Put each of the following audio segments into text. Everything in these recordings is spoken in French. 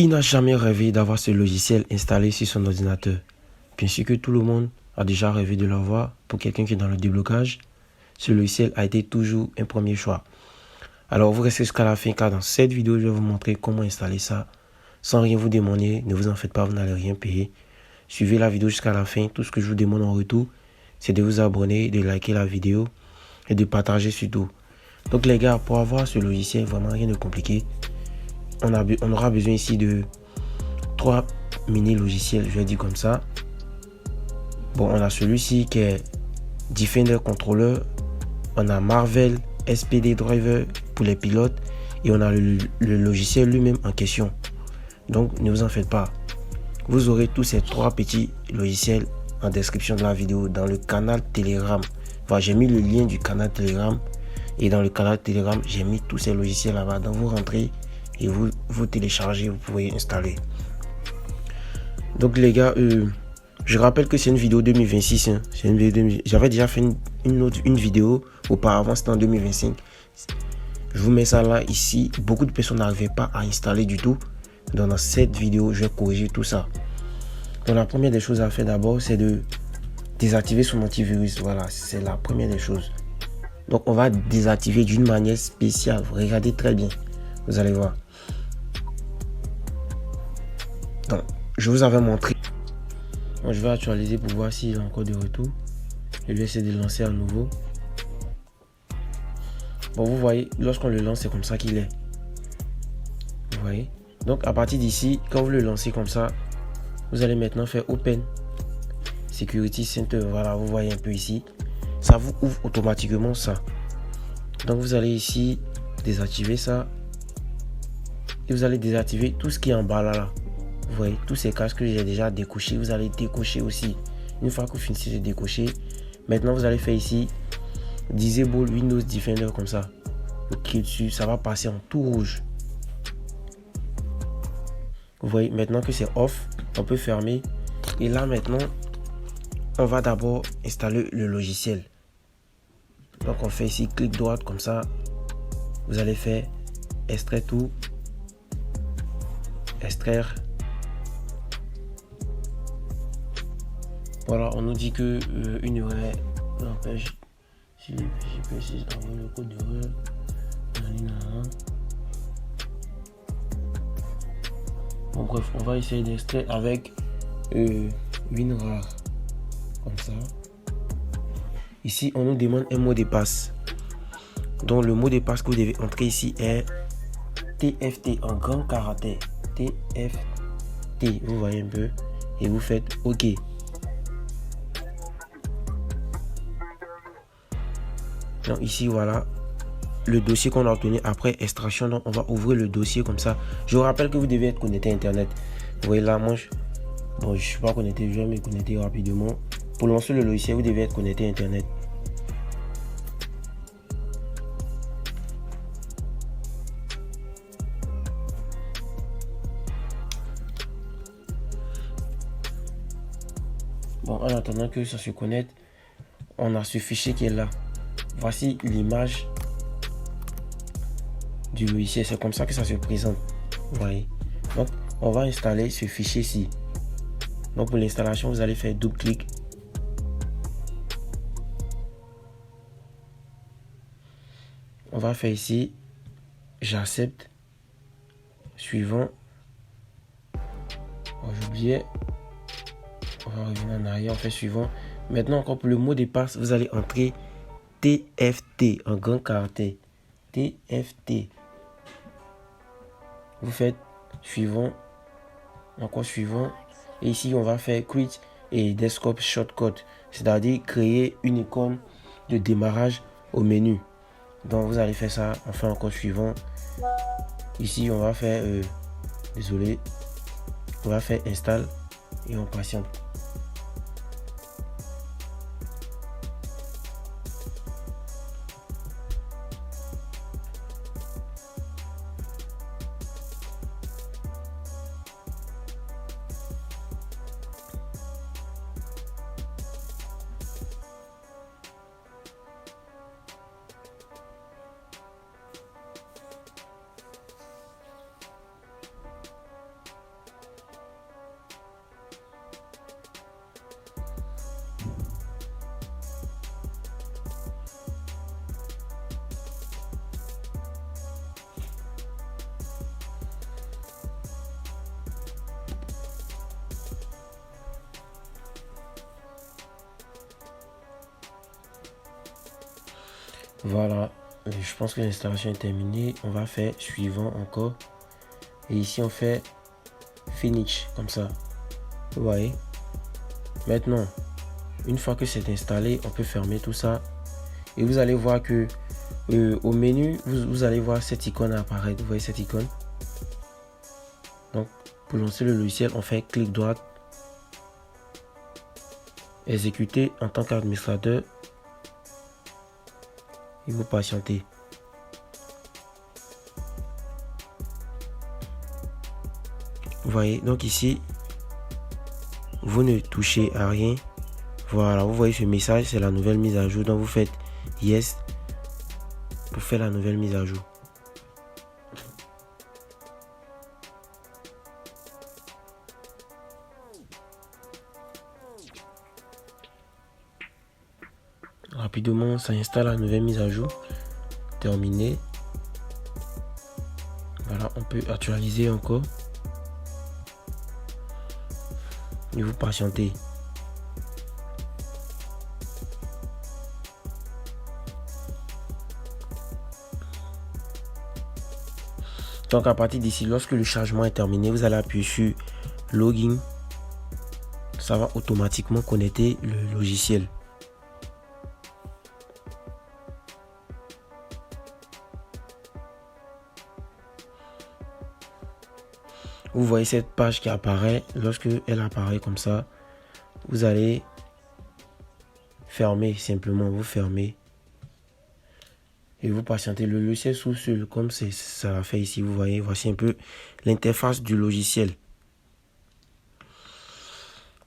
Qui n'a jamais rêvé d'avoir ce logiciel installé sur son ordinateur? Bien sûr que tout le monde a déjà rêvé de l'avoir. Pour quelqu'un qui est dans le déblocage, ce logiciel a été toujours un premier choix. Alors vous restez jusqu'à la fin car dans cette vidéo, je vais vous montrer comment installer ça sans rien vous demander. Ne vous en faites pas, vous n'allez rien payer. Suivez la vidéo jusqu'à la fin. Tout ce que je vous demande en retour, c'est de vous abonner, de liker la vidéo et de partager surtout. Donc les gars, pour avoir ce logiciel, vraiment rien de compliqué. On aura besoin ici de 3 mini logiciels, je vais dire comme ça. Bon, on a celui-ci qui est Defender Controller, on a Marvel SPD Driver pour les pilotes et on a le logiciel lui-même en question. Donc ne vous en faites pas. Vous aurez tous ces 3 petits logiciels en description de la vidéo dans le canal Telegram. Enfin, j'ai mis le lien du canal Telegram et dans le canal Telegram, j'ai mis tous ces logiciels là-bas. Donc vous rentrez et vous téléchargez, vous pouvez installer. Donc les gars, je rappelle que c'est une vidéo 2026. Hein. J'avais déjà fait une vidéo auparavant, c'était en 2025. Je vous mets ça là, ici. Beaucoup de personnes n'arrivaient pas à installer du tout. Donc dans cette vidéo, je vais corriger tout ça. Donc la première des choses à faire d'abord, c'est de désactiver son antivirus. Voilà, c'est la première des choses. Donc on va désactiver d'une manière spéciale. Regardez très bien. Vous allez voir. Donc, je vous avais montré. Donc, je vais actualiser pour voir s'il est encore de retour. Je vais essayer de le lancer à nouveau. Bon, vous voyez, lorsqu'on le lance, c'est comme ça qu'il est. Vous voyez. Donc, à partir d'ici, quand vous le lancez comme ça, vous allez maintenant faire Open Security Center. Voilà, vous voyez un peu ici. Ça vous ouvre automatiquement ça. Donc, vous allez ici désactiver ça. Et vous allez désactiver tout ce qui est en bas là. Vous voyez, tous ces caches que j'ai déjà décochés, vous allez décocher aussi. Une fois que vous finissez de décocher, maintenant vous allez faire ici Disable Windows Defender comme ça. Vous cliquez dessus, ça va passer en tout rouge. Vous voyez, maintenant que c'est off, on peut fermer. Et là maintenant, on va d'abord installer le logiciel. Donc on fait ici clic droit comme ça. Vous allez faire extraire tout, extraire. Voilà, on nous dit que une erreur n'empêche si le PC envoie le code d'erreur. Bon bref, on va essayer d'extraire avec WinRAR comme ça. Ici, on nous demande un mot de passe. Donc le mot de passe que vous devez entrer ici est TFT en grand caractère. TFT, vous voyez un peu et vous faites OK. Donc ici voilà le dossier qu'on a obtenu après extraction. Donc on va ouvrir le dossier comme ça. Je vous rappelle que vous devez être connecté à internet. Vous voyez là, moi je suis pas connecté, je vais me connecter rapidement. Pour lancer le logiciel, vous devez être connecté à internet. Bon, en attendant que ça se connecte, on a ce fichier qui est là. Voici l'image du logiciel, c'est comme ça que ça se présente. Vous voyez. Donc on va installer ce fichier ci. Donc pour l'installation, vous allez faire double clic. On va faire ici j'accepte, suivant. Oh, j'oubliais. On va revenir en arrière, on fait suivant. Maintenant encore pour le mot de passe, vous allez entrer TFT en grand caractère. TFT. Vous faites suivant, encore suivant. Et ici, on va faire Create et Desktop Shortcut, c'est-à-dire créer une icône de démarrage au menu. Donc, vous allez faire ça, enfin encore suivant. Ici, on va faire, désolé, on va faire Install et on patiente. Voilà, je pense que l'installation est terminée. On va faire suivant encore. Et ici, on fait finish, comme ça. Vous voyez. Maintenant, une fois que c'est installé, on peut fermer tout ça. Et vous allez voir que au menu, vous allez voir cette icône apparaître. Vous voyez cette icône. Donc, pour lancer le logiciel, on fait clic droit. Exécuter en tant qu'administrateur. Et vous patientez. Vous voyez, donc ici, vous ne touchez à rien. Voilà, vous voyez ce message, c'est la nouvelle mise à jour. Donc vous faites yes pour faire la nouvelle mise à jour. Rapidement, ça installe la nouvelle mise à jour. Terminé. Voilà, on peut actualiser encore. Et vous patientez. Donc à partir d'ici, lorsque le chargement est terminé, vous allez appuyer sur Login. Ça va automatiquement connecter le logiciel. Vous voyez cette page qui apparaît. Lorsque elle apparaît comme ça, vous allez fermer simplement. Vous fermez. Et vous patientez. Le logiciel s'ouvre seul comme ça l'a fait ici. Vous voyez, voici un peu l'interface du logiciel.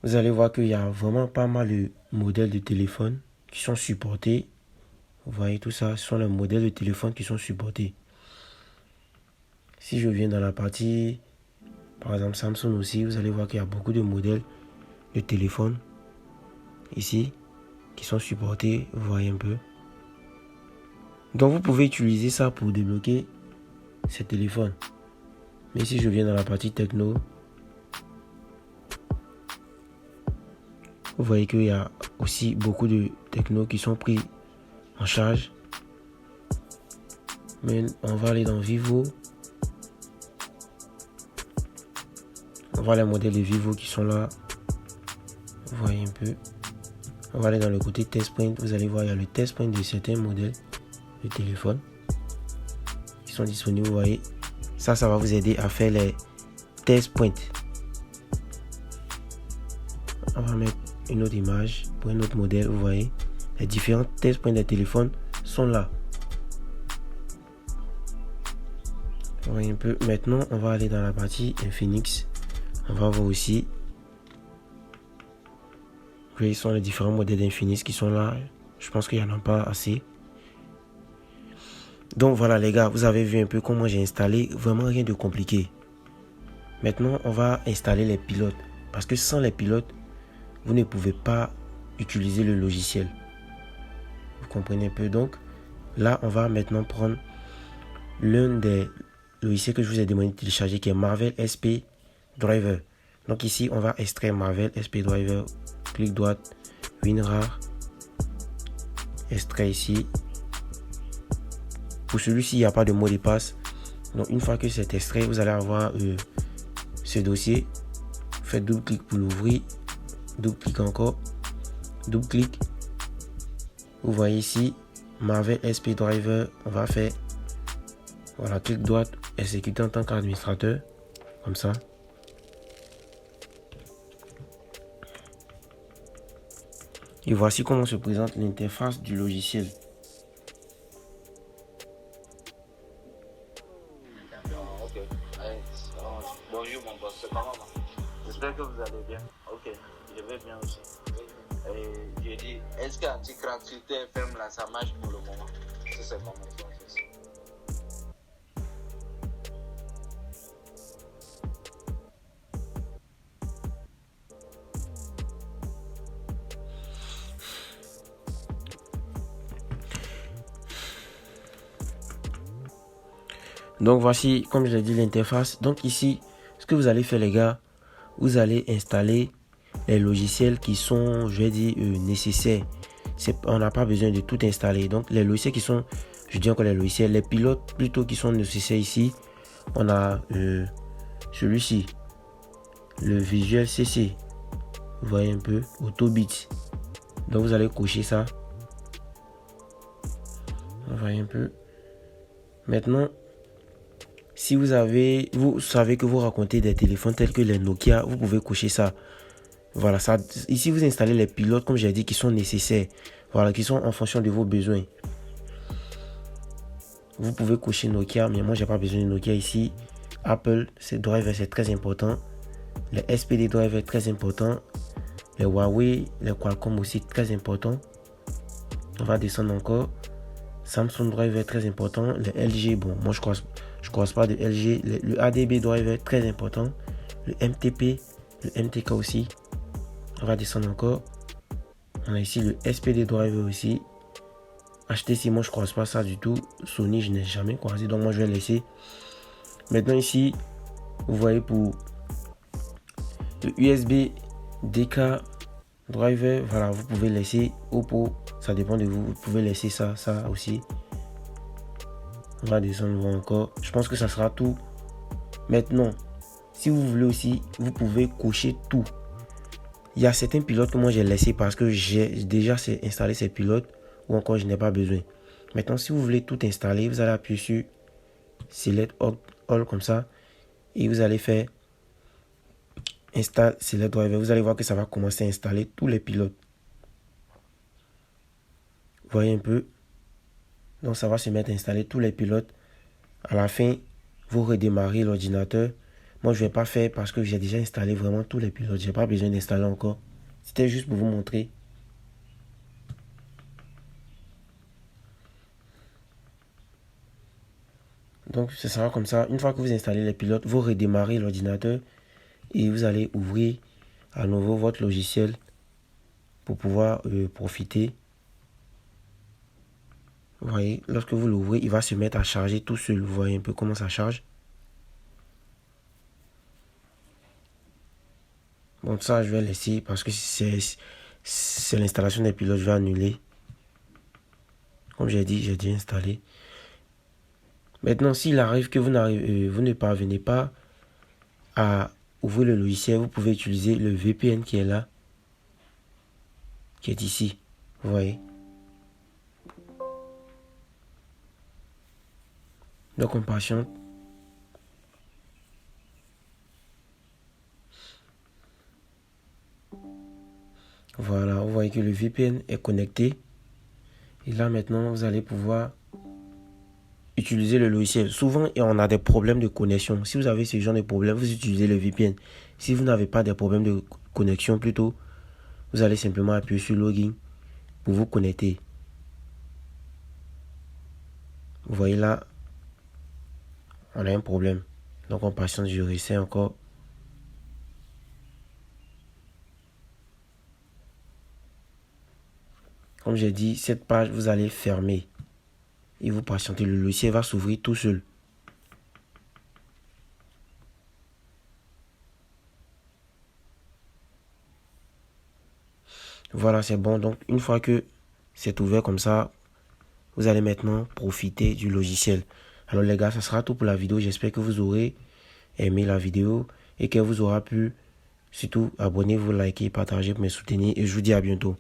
Vous allez voir qu'il y a vraiment pas mal de modèles de téléphone qui sont supportés. Vous voyez tout ça, ce sont les modèles de téléphone qui sont supportés. Si je viens dans la partie, par exemple Samsung aussi, vous allez voir qu'il y a beaucoup de modèles de téléphone ici qui sont supportés. Vous voyez un peu. Donc vous pouvez utiliser ça pour débloquer ces téléphones. Mais si je viens dans la partie techno, vous voyez qu'il y a aussi beaucoup de techno qui sont pris en charge. Mais on va aller dans Vivo. On voit les modèles de Vivo qui sont là. Vous voyez un peu. On va aller dans le côté test point. Vous allez voir, il y a le test point de certains modèles de téléphone qui sont disponibles. Vous voyez, ça va vous aider à faire les test points. On va mettre une autre image pour un autre modèle. Vous voyez, les différents test points des téléphones sont là. Vous voyez un peu. Maintenant, on va aller dans la partie Infinix. On va voir aussi. Vous voyez, ce sont les différents modèles d'Infinix qui sont là. Je pense qu'il n'y en a pas assez. Donc voilà les gars, vous avez vu un peu comment j'ai installé. Vraiment rien de compliqué. Maintenant, on va installer les pilotes. Parce que sans les pilotes, vous ne pouvez pas utiliser le logiciel. Vous comprenez un peu. Donc là, on va maintenant prendre l'un des logiciels que je vous ai demandé de télécharger, qui est Marvel SP Driver. Donc ici, on va extraire Marvel SP Driver. Clic droit, WinRAR. Extrait ici. Pour celui-ci, il n'y a pas de mot de passe. Donc une fois que c'est extrait, vous allez avoir ce dossier. Faites double clic pour l'ouvrir. Double clic encore. Double clic. Vous voyez ici, Marvel SP Driver. On va faire, voilà, clic droit, exécuter en tant qu'administrateur. Comme ça. Et voici comment se présente l'interface du logiciel. Bonjour mon boss, c'est comment? J'espère que vous allez bien. Ok, je vais bien aussi. Et j'ai dit, est-ce qu'Anticrack sur TFM là, ça marche pour le moment? C'est comment ça fait ça. Donc voici, comme je l'ai dit, l'interface. Donc ici, ce que vous allez faire les gars, vous allez installer les logiciels qui sont, je vais dire, nécessaires. on n'a pas besoin de tout installer. Donc les logiciels qui sont, je dis encore les logiciels, les pilotes plutôt qui sont nécessaires ici, on a celui-ci, le Visual CC, vous voyez un peu, Autobit. Donc vous allez cocher ça, vous voyez un peu. Maintenant, si vous savez que vous racontez des téléphones tels que les Nokia, vous pouvez cocher ça. Voilà, ça. Ici, vous installez les pilotes, comme j'ai dit, qui sont nécessaires. Voilà, qui sont en fonction de vos besoins. Vous pouvez cocher Nokia, mais moi, j'ai pas besoin de Nokia ici. Apple, ces drivers, c'est très important. Les SPD drivers, très important. Les Huawei, les Qualcomm aussi, très important. On va descendre encore. Samsung driver, très important. Le LG, bon, moi, je croise pas de LG. Le ADB driver, très important. Le MTP, le MTK aussi. On va descendre encore. On a ici le SPD driver aussi. HTC, moi je ne croise pas ça du tout. Sony, je n'ai jamais croisé. Donc moi je vais laisser. Maintenant ici, vous voyez pour le USB DK driver. Voilà, vous pouvez laisser. Oppo, ça dépend de vous. Vous pouvez laisser ça aussi. On va descendre voir encore. Je pense que ça sera tout. Maintenant, si vous voulez aussi, vous pouvez cocher tout. Il y a certains pilotes que moi j'ai laissé parce que j'ai déjà installé ces pilotes ou encore je n'ai pas besoin. Maintenant, si vous voulez tout installer, vous allez appuyer sur Select All comme ça et vous allez faire Install Select Driver. Vous allez voir que ça va commencer à installer tous les pilotes. Vous voyez un peu. Donc ça va se mettre à installer tous les pilotes. À la fin, vous redémarrez l'ordinateur. Moi, je ne vais pas faire parce que j'ai déjà installé vraiment tous les pilotes. Je n'ai pas besoin d'installer encore. C'était juste pour vous montrer. Donc, ce sera comme ça. Une fois que vous installez les pilotes, vous redémarrez l'ordinateur et vous allez ouvrir à nouveau votre logiciel pour pouvoir profiter. Vous voyez, lorsque vous l'ouvrez, il va se mettre à charger tout seul. Vous voyez un peu comment ça charge. Bon, ça, je vais laisser parce que c'est l'installation des pilotes. Je vais annuler. Comme j'ai dit, j'ai déjà installé. Maintenant, s'il arrive que vous ne parvenez pas à ouvrir le logiciel, vous pouvez utiliser le VPN qui est là, qui est ici. Vous voyez. Donc, on patiente. Voilà, vous voyez que le VPN est connecté. Et là, maintenant, vous allez pouvoir utiliser le logiciel. Souvent, on a des problèmes de connexion. Si vous avez ce genre de problème, vous utilisez le VPN. Si vous n'avez pas de problème de connexion, plutôt, vous allez simplement appuyer sur Login pour vous connecter. Vous voyez là, on a un problème. Donc, on patiente, je réessaie encore. Comme j'ai dit, cette page, vous allez fermer. Et vous patientez, le logiciel va s'ouvrir tout seul. Voilà, c'est bon. Donc, une fois que c'est ouvert comme ça, vous allez maintenant profiter du logiciel. Alors les gars, ça sera tout pour la vidéo. J'espère que vous aurez aimé la vidéo et que vous aurez pu surtout abonner, vous liker, partager pour me soutenir. Et je vous dis à bientôt.